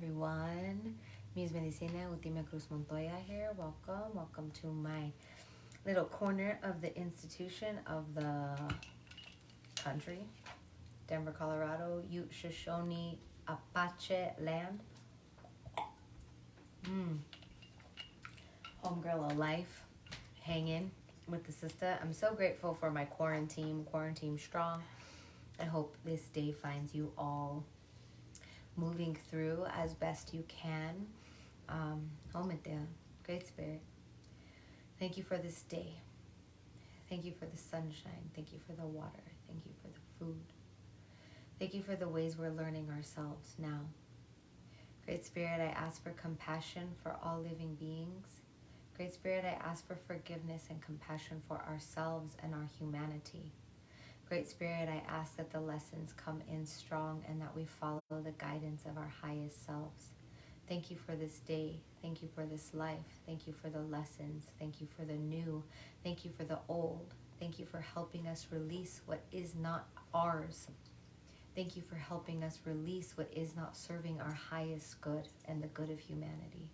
everyone. MuseMedicina, Eutimia-Montoya here. Welcome to my little corner of the institution of the country, Denver, Colorado, Ute, Shoshone, Apache land. Homegirl of life, hanging with the sister. I'm so grateful for my quarantine strong. I hope this day finds you all moving through as best you can. Great Spirit, thank you for this day. Thank you for the sunshine. Thank you for the water. Thank you for the food. Thank you for the ways we're learning ourselves now. Great Spirit, I ask for compassion for all living beings. Great Spirit, I ask for forgiveness and compassion for ourselves and our humanity. Great Spirit, I ask that the lessons come in strong and that we follow the guidance of our highest selves. Thank you for this day. Thank you for this life. Thank you for the lessons. Thank you for the new. Thank you for the old. Thank you for helping us release what is not ours. Thank you for helping us release what is not serving our highest good and the good of humanity.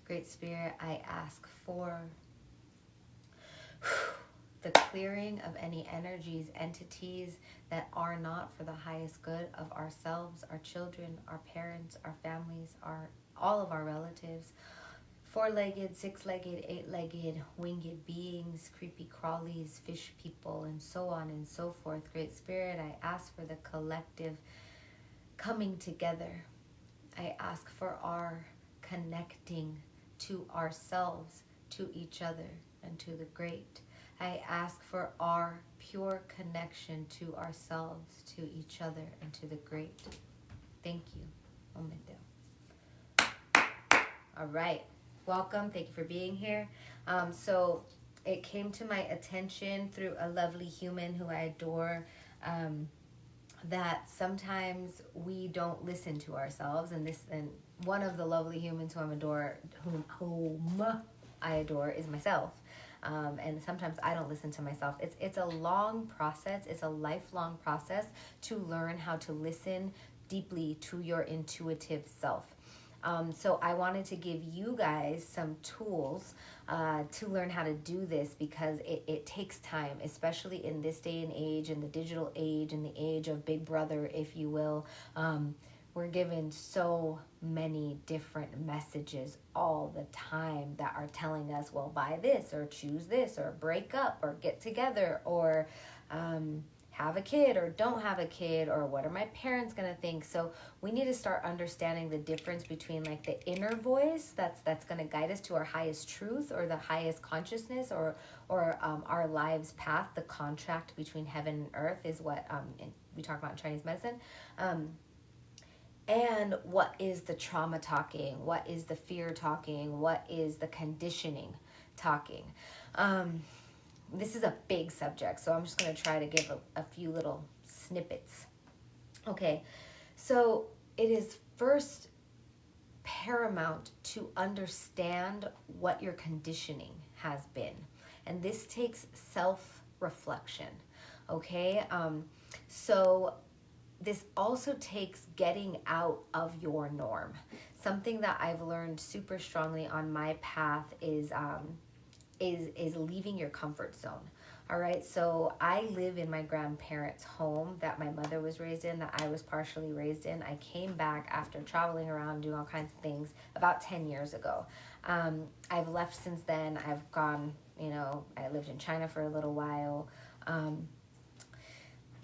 Great Spirit, I ask for the clearing of any energies, entities that are not for the highest good of ourselves, our children, our parents, our families, all of our relatives, four-legged, six-legged, eight-legged, winged beings, creepy crawlies, fish people, and so on and so forth. Great Spirit, I ask for the collective coming together. I ask for our connecting to ourselves, to each other, and to the great. I ask for our pure connection to ourselves, to each other, and to the great. Thank you. All right. Welcome. Thank you for being here. So it came to my attention through a lovely human who I adore that sometimes we don't listen to ourselves. And one of the lovely humans whom I adore is myself. And sometimes I don't listen to myself. It's a long process. It's a lifelong process to learn how to listen deeply to your intuitive self. So I wanted to give you guys some tools to learn how to do this because it takes time, especially in this day and age, in the digital age, in the age of Big Brother, if you will. We're given so many different messages all the time that are telling us, well, buy this or choose this or break up or get together or have a kid or don't have a kid or what are my parents going to think? So we need to start understanding the difference between like the inner voice that's going to guide us to our highest truth or the highest consciousness or our life's path. The contract between heaven and earth is what we talk about in Chinese medicine. And what is the trauma talking? What is the fear talking? What is the conditioning talking? This is a big subject, so I'm just going to try to give a few little snippets. Okay, so it is first paramount to understand what your conditioning has been. And this takes self-reflection, okay? So this also takes getting out of your norm. Something that I've learned super strongly on my path is leaving your comfort zone. All right, so I live in my grandparents' home that my mother was raised in, that I was partially raised in. I came back after traveling around, doing all kinds of things about 10 years ago. I've left since then. I've gone, I lived in China for a little while.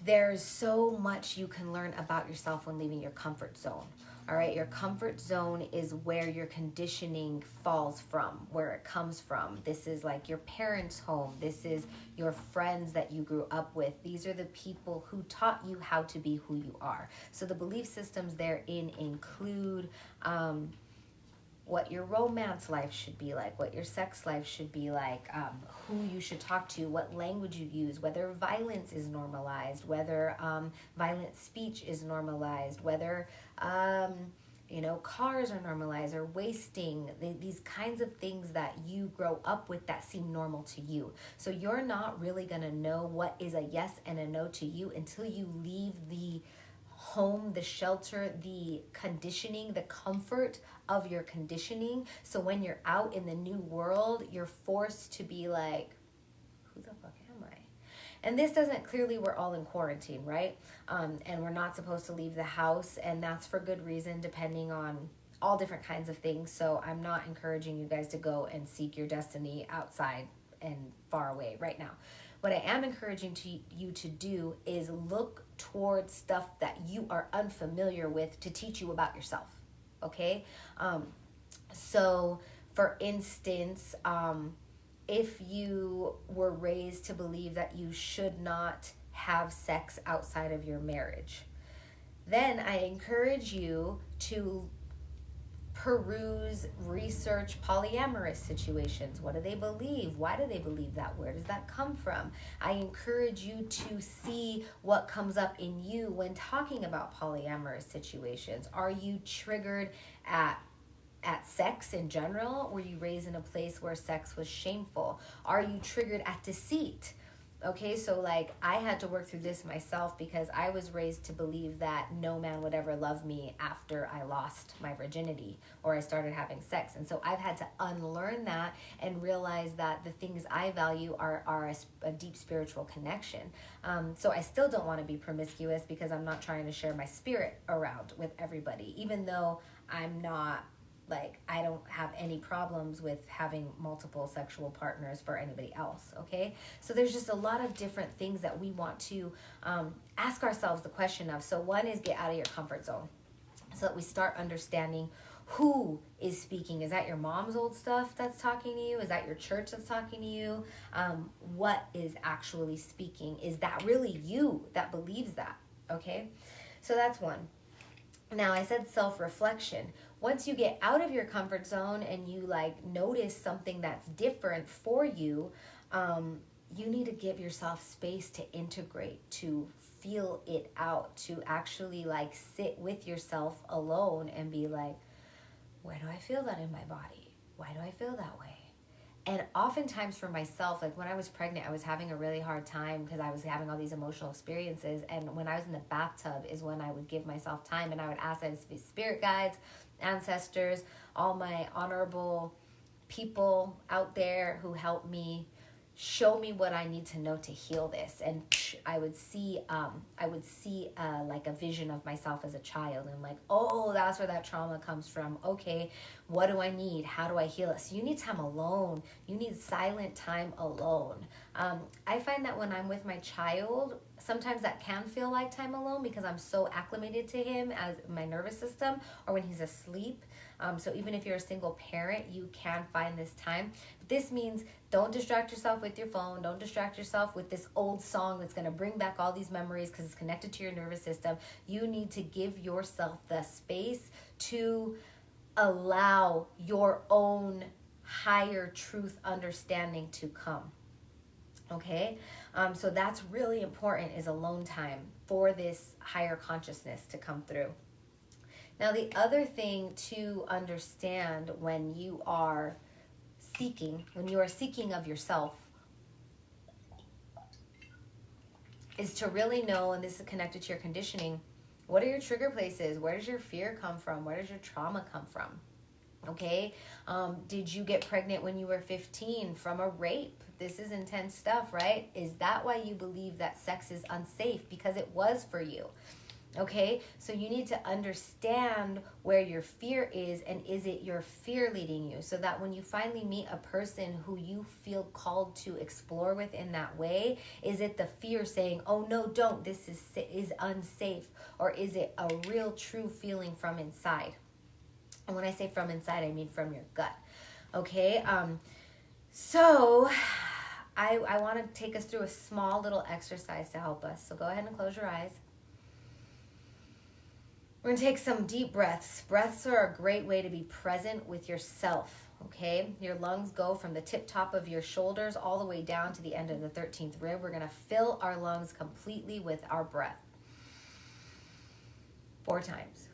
There's so much you can learn about yourself when leaving your comfort zone. All right, your comfort zone is where your conditioning falls from, where it comes from. This is like your parents' home. This is your friends that you grew up with. These are the people who taught you how to be who you are. So the belief systems therein include what your romance life should be like, what your sex life should be like, who you should talk to, what language you use, whether violence is normalized, whether violent speech is normalized, whether cars are normalized or wasting, these kinds of things that you grow up with that seem normal to you. So you're not really going to know what is a yes and a no to you until you leave the home, the shelter, the conditioning, the comfort of your conditioning. So when you're out in the new world, you're forced to be like, who the fuck am I? And this doesn't, clearly we're all in quarantine, right? And we're not supposed to leave the house, and that's for good reason, depending on all different kinds of things. So I'm not encouraging you guys to go and seek your destiny outside and far away right now. What I am encouraging you to do is look towards stuff that you are unfamiliar with to teach you about yourself, okay? So for instance, if you were raised to believe that you should not have sex outside of your marriage, then I encourage you to peruse, research polyamorous situations. What do they believe? Why do they believe that? Where does that come from? I encourage you to see what comes up in you when talking about polyamorous situations. Are you triggered at sex in general? Were you raised in a place where sex was shameful? Are you triggered at deceit? Okay, so like I had to work through this myself because I was raised to believe that no man would ever love me after I lost my virginity or I started having sex. And so I've had to unlearn that and realize that the things I value are a deep spiritual connection. So I still don't want to be promiscuous because I'm not trying to share my spirit around with everybody, even though I'm not, like, I don't have any problems with having multiple sexual partners for anybody else, okay? So there's just a lot of different things that we want to ask ourselves the question of. So one is get out of your comfort zone so that we start understanding who is speaking. Is that your mom's old stuff that's talking to you? Is that your church that's talking to you? What is actually speaking? Is that really you that believes that, okay? So that's one. Now, I said self-reflection. Once you get out of your comfort zone and you like notice something that's different for you, you need to give yourself space to integrate, to feel it out, to actually like sit with yourself alone and be like, where do I feel that in my body? Why do I feel that way? And oftentimes for myself, like when I was pregnant, I was having a really hard time because I was having all these emotional experiences. And when I was in the bathtub is when I would give myself time, and I would ask spirit guides, ancestors, all my honorable people out there who help me, show me what I need to know to heal this. And I would see like a vision of myself as a child, and like, oh, that's where that trauma comes from. Okay, what do I need? How do I heal it? So you need time alone. You need silent time alone. I find that when I'm with my child, sometimes that can feel like time alone because I'm so acclimated to him as my nervous system, or when he's asleep. So even if you're a single parent, you can find this time. But this means don't distract yourself with your phone. Don't distract yourself with this old song that's going to bring back all these memories because it's connected to your nervous system. You need to give yourself the space to allow your own higher truth understanding to come. Okay? So that's really important, is alone time for this higher consciousness to come through. Now, the other thing to understand when you are seeking of yourself, is to really know, and this is connected to your conditioning, what are your trigger places? Where does your fear come from? Where does your trauma come from? Okay? Did you get pregnant when you were 15 from a rape? This is intense stuff, right? Is that why you believe that sex is unsafe? Because it was for you. Okay, so you need to understand where your fear is, and is it your fear leading you? So that when you finally meet a person who you feel called to explore with in that way, is it the fear saying, oh no, don't, this is unsafe? Or is it a real true feeling from inside? And when I say from inside, I mean from your gut. Okay, so I want to take us through a small little exercise to help us. So go ahead and close your eyes. We're going to take some deep breaths. Breaths are a great way to be present with yourself, okay? Your lungs go from the tip top of your shoulders all the way down to the end of the 13th rib. We're going to fill our lungs completely with our breath. 4 times.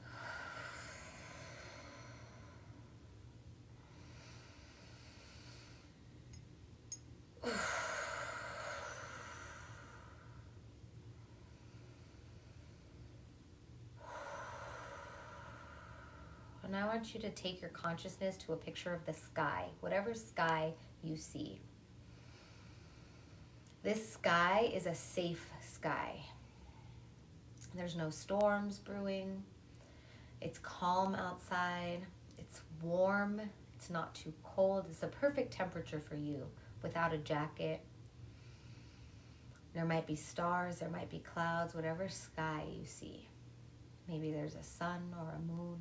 And I want you to take your consciousness to a picture of the sky, whatever sky you see. This sky is a safe sky. There's no storms brewing. It's calm outside. It's warm. It's not too cold. It's a perfect temperature for you without a jacket. There might be stars, there might be clouds, whatever sky you see. Maybe there's a sun or a moon.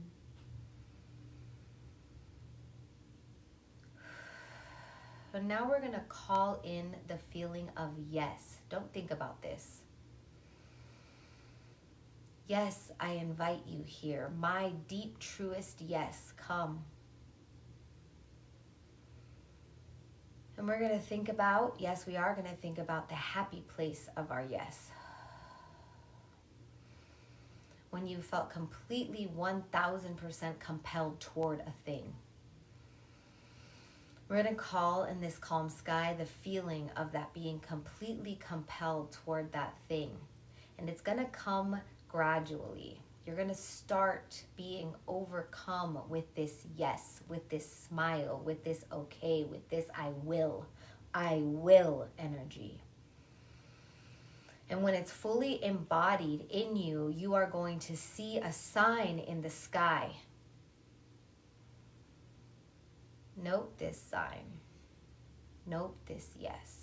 But now we're going to call in the feeling of yes. Don't think about this. Yes, I invite you here. My deep, truest yes, come. And we're going to think about, yes, we are going to think about the happy place of our yes. When you felt completely 1000% compelled toward a thing. We're going to call in this calm sky the feeling of that being completely compelled toward that thing. And it's going to come gradually. You're going to start being overcome with this yes, with this smile, with this okay, with this I will energy. And when it's fully embodied in you, you are going to see a sign in the sky. Note this sign. Note this yes.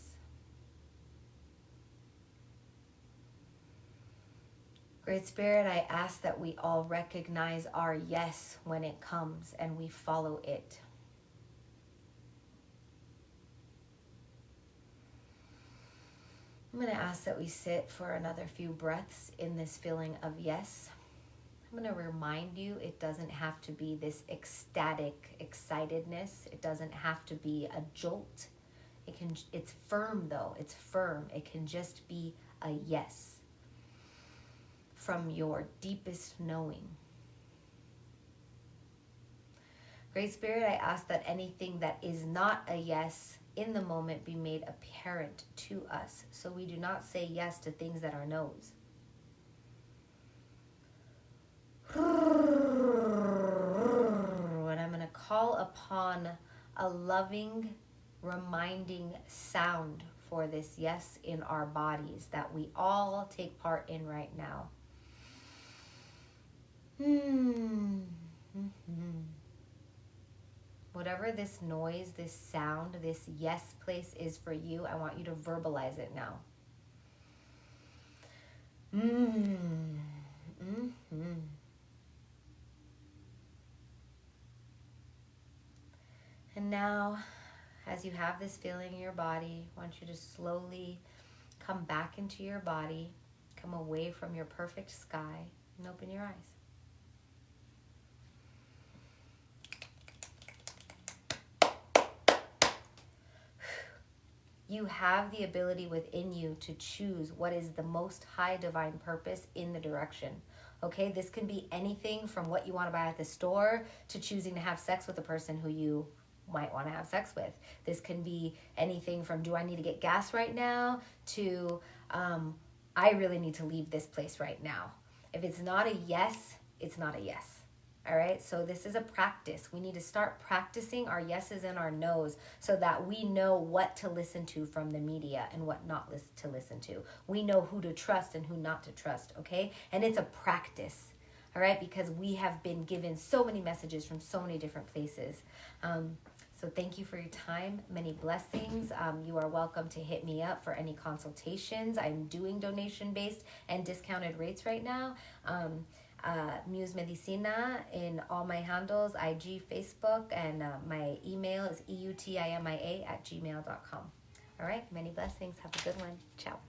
Great Spirit, I ask that we all recognize our yes when it comes and we follow it. I'm going to ask that we sit for another few breaths in this feeling of yes. I'm going to remind you it doesn't have to be this ecstatic excitedness. It doesn't have to be a jolt. It's firm though. It's firm. It can just be a yes from your deepest knowing. Great Spirit, I ask that anything that is not a yes in the moment be made apparent to us, so we do not say yes to things that are no's. And I'm going to call upon a loving, reminding sound for this yes in our bodies that we all take part in right now. Whatever this noise, this sound, this yes place is for you, I want you to verbalize it now. And now, as you have this feeling in your body, I want you to slowly come back into your body, come away from your perfect sky, and open your eyes. You have the ability within you to choose what is the most high divine purpose in the direction. Okay, this can be anything from what you want to buy at the store to choosing to have sex with a person who you might want to have sex with. This can be anything from do I need to get gas right now to I really need to leave this place right now. If it's not a yes, it's not a yes. All right, so this is a practice. We need to start practicing our yeses and our nos so that we know what to listen to from the media and what not to listen to. We know who to trust and who not to trust, okay? And it's a practice, all right, because we have been given so many messages from so many different places. So thank you for your time. Many blessings. You are welcome to hit me up for any consultations. I'm doing donation-based and discounted rates right now. MuseMedicina in all my handles, IG, Facebook, and my email is eutimia@gmail.com. All right, many blessings. Have a good one. Ciao.